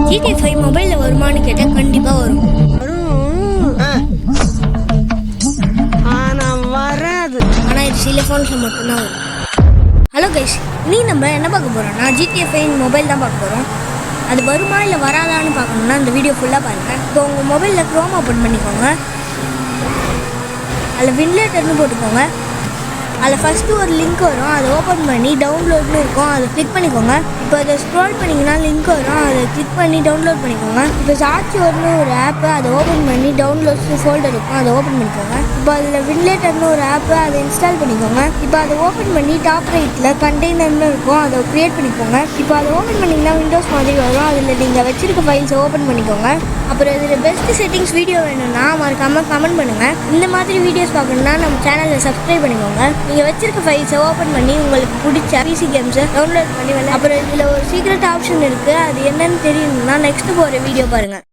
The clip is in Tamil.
GTA 5 மொபைலில் வருமானு கேட்டால் கண்டிப்பாக வரும். ஆனால் இது சில ஃபோன்ஸில் மட்டும்தான் வரும். ஹலோ கைஸ், நீ நம்ம என்ன பார்க்க போகிறோம்னா GTA 5 மொபைல் தான் பார்க்க போகிறோம். அது வருமா இல்லை வராதான்னு பார்க்கணுன்னா இந்த வீடியோ ஃபுல்லாக பாருங்கள். இப்போ உங்கள் மொபைலில் க்ரோம் ஓப்பன் பண்ணிக்கோங்க. அதில் வின்லேட்டர்னு போட்டுக்கோங்க. அதில் ஃபஸ்ட்டு ஒரு லிங்க் வரும், அதை ஓப்பன் பண்ணி டவுன்லோட்னு இருக்கும், அதை கிளிக் பண்ணிக்கோங்க. இப்போ அதை ஸ்க்ரோல் பண்ணிங்கன்னா லிங்க் வரும், அதை கிளிக் பண்ணி டவுன்லோட் பண்ணிக்கோங்க. இப்போ சார்ஜர்னு ஒரு ஆப்பு, அதை ஓப்பன் பண்ணி டவுன்லோட்ஸ்னு ஃபோல்டர் இருக்கும், அதை ஓப்பன் பண்ணிக்கோங்க. இப்போ அதில் வின்லேட்டர்னு ஒரு ஆப்பு, அதை இன்ஸ்டால் பண்ணிக்கோங்க. இப்போ அதை ஓப்பன் பண்ணி டாப் ரைட்டில் கண்டெய்னர்னு இருக்கும், அதை க்ரியேட் பண்ணிக்கோங்க. இப்போ அதை ஓப்பன் பண்ணிங்கன்னா விண்டோஸ் மாதிரி வரும், அதில் நீங்கள் வச்சிருக்க ஃபைல்ஸை ஓப்பன் பண்ணிக்கோங்க. அப்புறம் இதில் பெஸ்ட் செட்டிங்ஸ் வீடியோ வேணும்னா மறக்காமல் கமெண்ட் பண்ணுங்கள். இந்த மாதிரி வீடியோஸ் பார்க்கணுன்னா நம்ம சேனலை சப்ஸ்கிரைப் பண்ணிக்கோங்க. நீங்கள் வச்சிருக்க ஃபைல்ஸை ஓப்பன் பண்ணி உங்களுக்கு பிடிச்ச பிசி கேம்ஸை டவுன்லோட் பண்ணி அப்புறம் இதில் ஒரு சீக்ரெட் ஆப்ஷன் இருக்குது, அது என்னன்னு தெரியணும்னா நெக்ஸ்ட் போகிற வீடியோ பாருங்கள்.